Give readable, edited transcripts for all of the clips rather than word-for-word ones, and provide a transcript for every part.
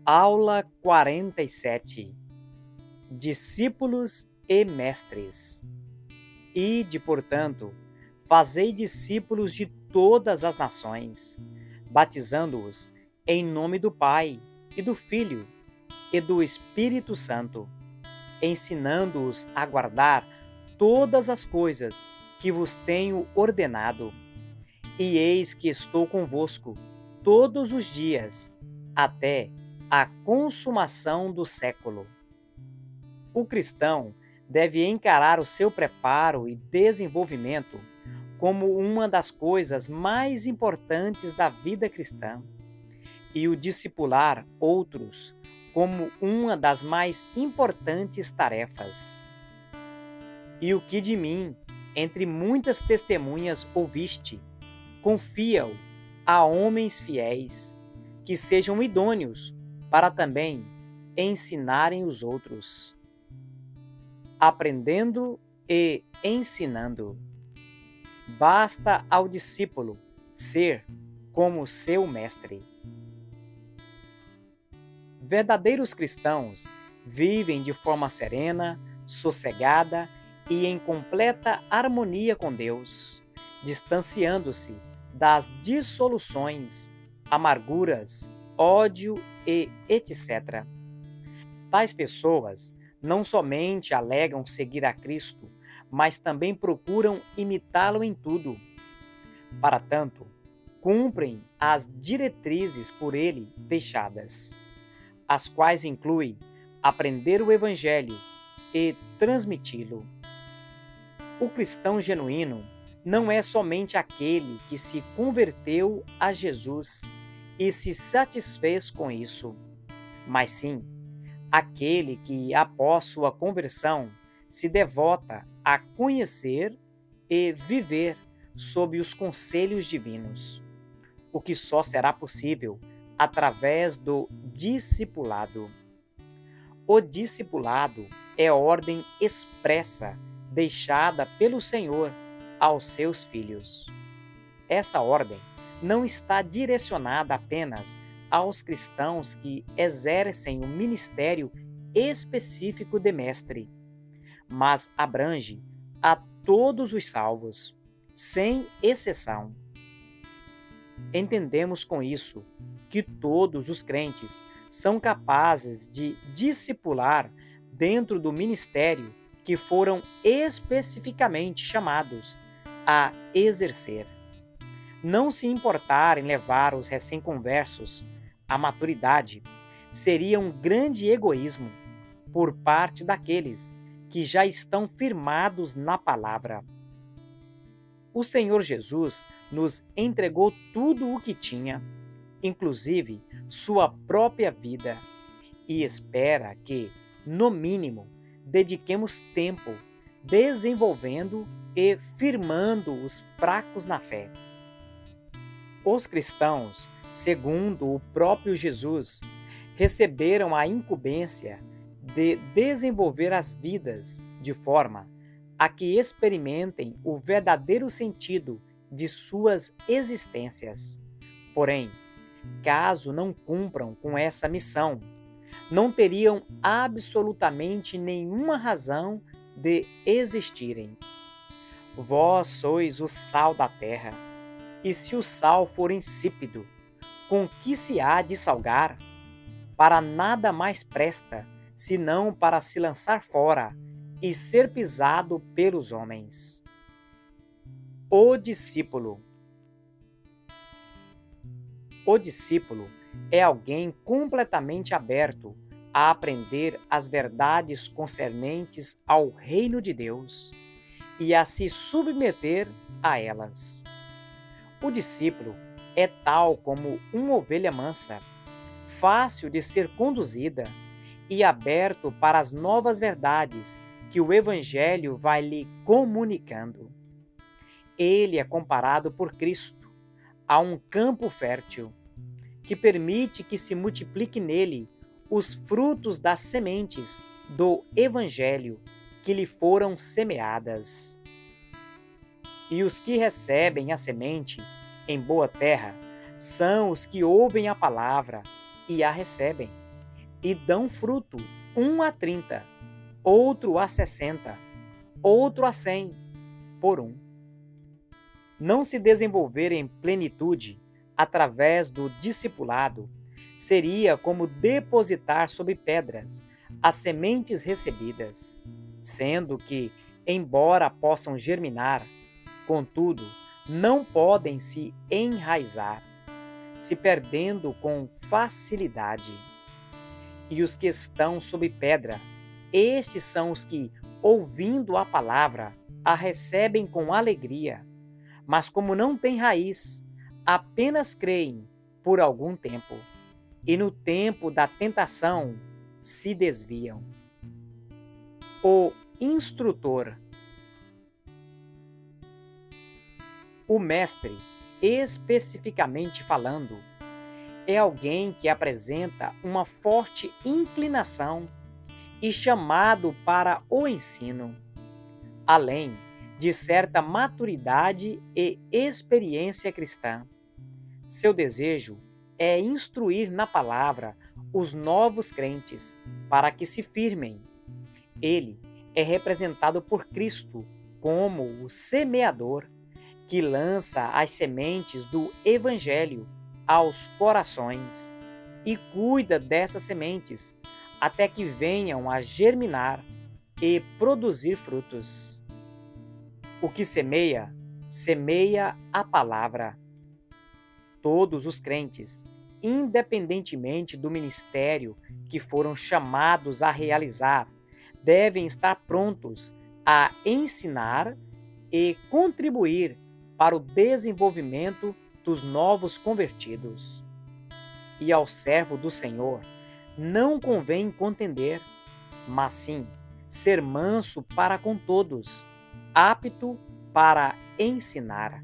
Aula 47. Discípulos e mestres. Ide, portanto, fazei discípulos de todas as nações, batizando-os em nome do Pai, e do Filho, e do Espírito Santo, ensinando-os a guardar todas as coisas que vos tenho ordenado. E eis que estou convosco todos os dias, até a consumação do século. O cristão deve encarar o seu preparo e desenvolvimento como uma das coisas mais importantes da vida cristã, e o discipular outros como uma das mais importantes tarefas. E o que de mim, entre muitas testemunhas, ouviste, confia-o a homens fiéis, que sejam idôneos para também ensinarem os outros. Aprendendo e ensinando. Basta ao discípulo ser como seu mestre. Verdadeiros cristãos vivem de forma serena, sossegada e em completa harmonia com Deus, distanciando-se das dissoluções, amarguras, ódio e etc. Tais pessoas não somente alegam seguir a Cristo, mas também procuram imitá-lo em tudo. Para tanto, cumprem as diretrizes por ele deixadas, as quais incluem aprender o Evangelho e transmiti-lo. O cristão genuíno não é somente aquele que se converteu a Jesus e se satisfez com isso, mas sim aquele que, após sua conversão, se devota a conhecer e viver sob os conselhos divinos, o que só será possível através do discipulado. O discipulado é ordem expressa deixada pelo Senhor aos seus filhos. Essa ordem não está direcionada apenas aos cristãos que exercem o ministério específico de mestre, mas abrange a todos os salvos, sem exceção. Entendemos com isso que todos os crentes são capazes de discipular dentro do ministério que foram especificamente chamados a exercer. Não se importar em levar os recém-conversos à maturidade seria um grande egoísmo por parte daqueles que já estão firmados na palavra. O Senhor Jesus nos entregou tudo o que tinha, inclusive sua própria vida, e espera que, no mínimo, dediquemos tempo desenvolvendo e firmando os fracos na fé. Os cristãos, segundo o próprio Jesus, receberam a incumbência de desenvolver as vidas de forma a que experimentem o verdadeiro sentido de suas existências. Porém, caso não cumpram com essa missão, não teriam absolutamente nenhuma razão de existirem. Vós sois o sal da terra, e se o sal for insípido, com que se há de salgar? Para nada mais presta, senão para se lançar fora e ser pisado pelos homens. O discípulo. O discípulo é alguém completamente aberto a aprender as verdades concernentes ao reino de Deus e a se submeter a elas. O discípulo é tal como uma ovelha mansa, fácil de ser conduzida e aberto para as novas verdades que o Evangelho vai lhe comunicando. Ele é comparado por Cristo a um campo fértil, que permite que se multiplique nele os frutos das sementes do Evangelho que lhe foram semeadas. E os que recebem a semente em boa terra são os que ouvem a palavra e a recebem, e dão fruto, um a 30, outro a 60, outro a 100 por um. Não se desenvolver em plenitude através do discipulado seria como depositar sobre pedras as sementes recebidas, sendo que, embora possam germinar, contudo, não podem se enraizar, se perdendo com facilidade. E os que estão sob pedra, estes são os que, ouvindo a palavra, a recebem com alegria, mas como não têm raiz, apenas creem por algum tempo, e no tempo da tentação se desviam. O instrutor. O mestre, especificamente falando, é alguém que apresenta uma forte inclinação e chamado para o ensino, além de certa maturidade e experiência cristã. Seu desejo é instruir na palavra os novos crentes para que se firmem. Ele é representado por Cristo como o semeador que lança as sementes do Evangelho aos corações e cuida dessas sementes até que venham a germinar e produzir frutos. O que semeia, semeia a palavra. Todos os crentes, independentemente do ministério que foram chamados a realizar, devem estar prontos a ensinar e contribuir para o desenvolvimento dos novos convertidos. E ao servo do Senhor não convém contender, mas sim ser manso para com todos, apto para ensinar.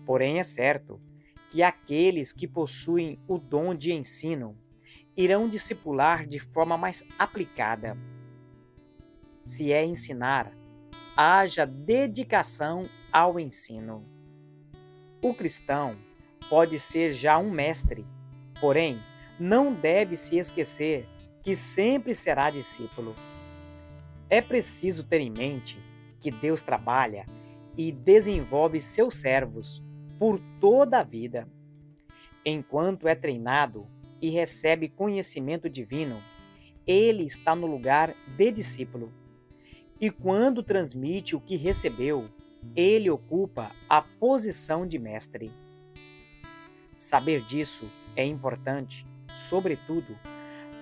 Porém, é certo que aqueles que possuem o dom de ensino irão discipular de forma mais aplicada. Se é ensinar, haja dedicação ao ensino. O cristão pode ser já um mestre, porém, não deve se esquecer que sempre será discípulo. É preciso ter em mente que Deus trabalha e desenvolve seus servos por toda a vida. Enquanto é treinado e recebe conhecimento divino, ele está no lugar de discípulo. E quando transmite o que recebeu, ele ocupa a posição de mestre. Saber disso é importante, sobretudo,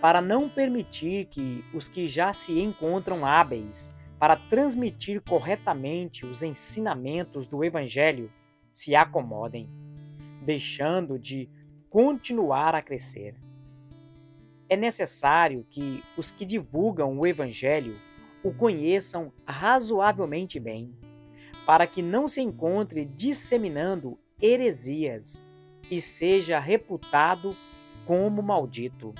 para não permitir que os que já se encontram hábeis para transmitir corretamente os ensinamentos do Evangelho se acomodem, deixando de continuar a crescer. É necessário que os que divulgam o Evangelho o conheçam razoavelmente bem, para que não se encontre disseminando heresias e seja reputado como maldito.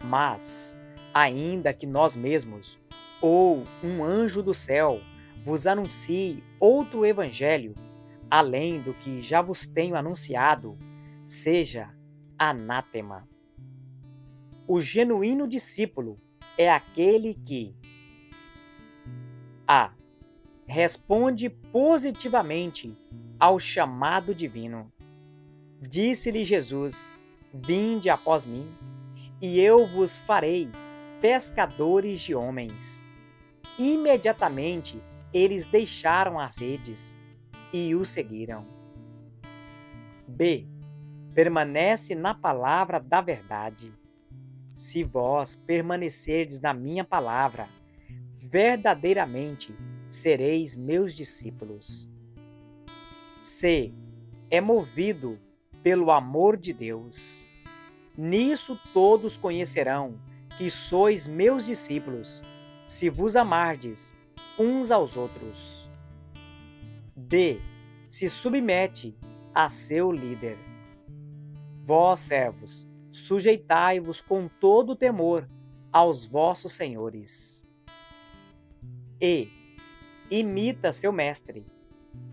Mas, ainda que nós mesmos, ou um anjo do céu, vos anuncie outro evangelho, além do que já vos tenho anunciado, seja anátema. O genuíno discípulo é aquele que a. Responde positivamente ao chamado divino. Disse-lhe Jesus: Vinde após mim, e eu vos farei pescadores de homens. Imediatamente eles deixaram as redes e o seguiram. B. Permanece na palavra da verdade. Se vós permanecerdes na minha palavra, verdadeiramente sereis meus discípulos. C. É movido pelo amor de Deus. Nisso todos conhecerão que sois meus discípulos, se vos amardes uns aos outros. D. Se submete a seu líder. Vós, servos, sujeitai-vos com todo temor aos vossos senhores. E. Imita seu mestre.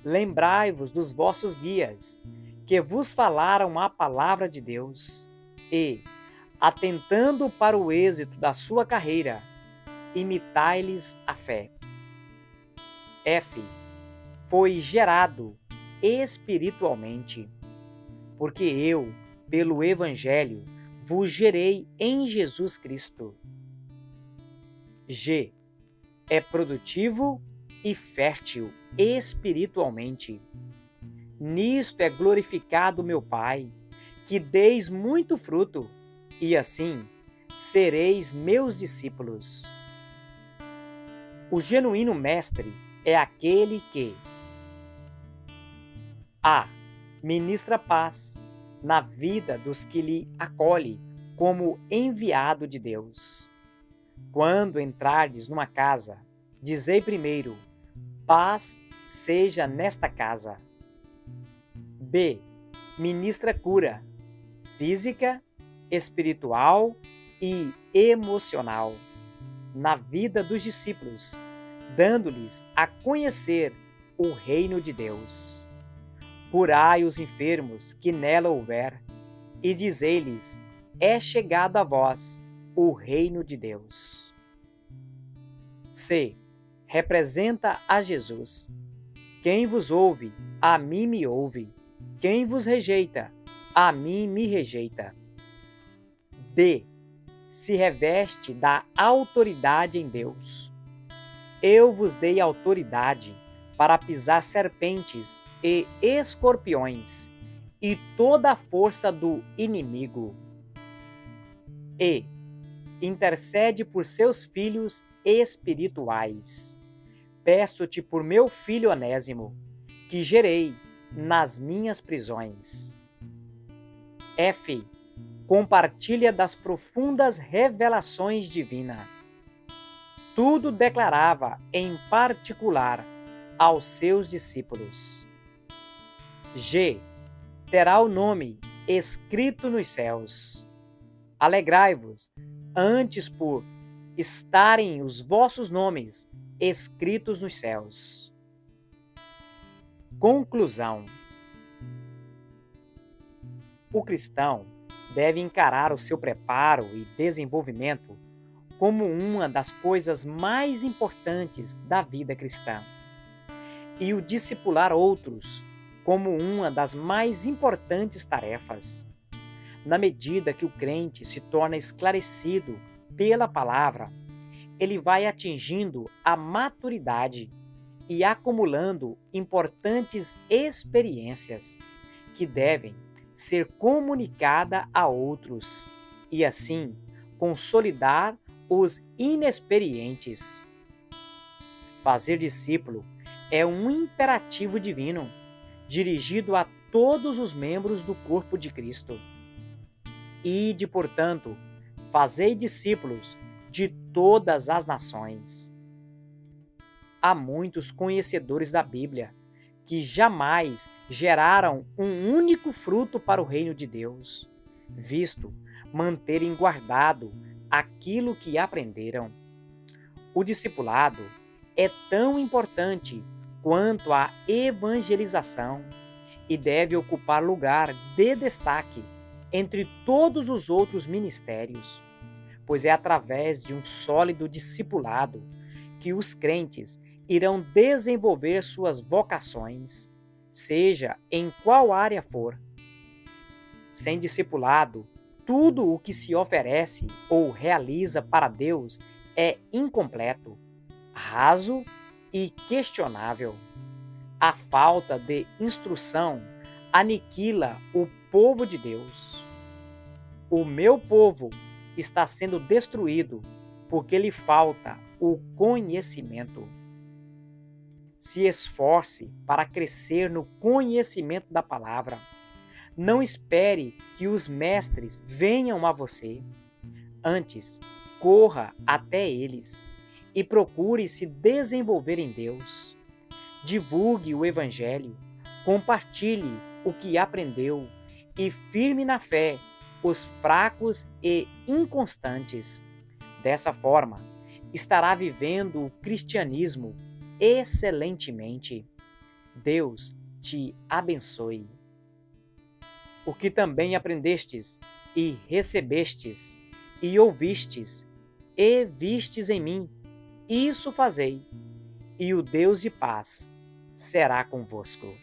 Lembrai-vos dos vossos guias, que vos falaram a palavra de Deus, e, atentando para o êxito da sua carreira, imitai-lhes a fé. F. Foi gerado espiritualmente, porque eu, pelo Evangelho, vos gerei em Jesus Cristo. G. É produtivo e fértil espiritualmente. Nisto é glorificado meu Pai, que deis muito fruto, e assim sereis meus discípulos. O genuíno mestre é aquele que a. Ministra paz na vida dos que lhe acolhe como enviado de Deus. Quando entrardes numa casa, dizei primeiro: paz seja nesta casa. B. Ministra cura física, espiritual e emocional na vida dos discípulos, dando-lhes a conhecer o reino de Deus. Curai os enfermos que nela houver, e dizei-lhes: é chegado a vós o reino de Deus. C. Representa a Jesus. Quem vos ouve, a mim me ouve. Quem vos rejeita, a mim me rejeita. D. Se reveste da autoridade em Deus. Eu vos dei autoridade para pisar serpentes e escorpiões e toda a força do inimigo. E. Intercede por seus filhos espirituais. Peço-te por meu filho Onésimo, que gerei nas minhas prisões. F. Compartilha das profundas revelações divinas. Tudo declarava em particular aos seus discípulos. G. Terá o nome escrito nos céus. Alegrai-vos antes por estarem os vossos nomes escritos nos céus. Conclusão. O cristão deve encarar o seu preparo e desenvolvimento como uma das coisas mais importantes da vida cristã, e o discipular outros como uma das mais importantes tarefas. Na medida que o crente se torna esclarecido pela palavra, ele vai atingindo a maturidade e acumulando importantes experiências que devem ser comunicada a outros e assim consolidar os inexperientes. Fazer discípulo é um imperativo divino dirigido a todos os membros do corpo de Cristo. Ide, portanto, fazei discípulos de todas as nações. Há muitos conhecedores da Bíblia que jamais geraram um único fruto para o reino de Deus, visto manterem guardado aquilo que aprenderam. O discipulado é tão importante quanto a evangelização e deve ocupar lugar de destaque entre todos os outros ministérios, pois é através de um sólido discipulado que os crentes irão desenvolver suas vocações, seja em qual área for. Sem discipulado, tudo o que se oferece ou realiza para Deus é incompleto, raso e questionável. A falta de instrução aniquila o povo de Deus. O meu povo está sendo destruído porque lhe falta o conhecimento. Se esforce para crescer no conhecimento da palavra. Não espere que os mestres venham a você. Antes, corra até eles e procure se desenvolver em Deus. Divulgue o Evangelho, compartilhe o que aprendeu e firme na fé os fracos e inconstantes. Dessa forma, estará vivendo o cristianismo excelentemente. Deus te abençoe. o que também aprendestes, e recebestes, e ouvistes, e vistes em mim, isso fazei, e o Deus de paz será convosco.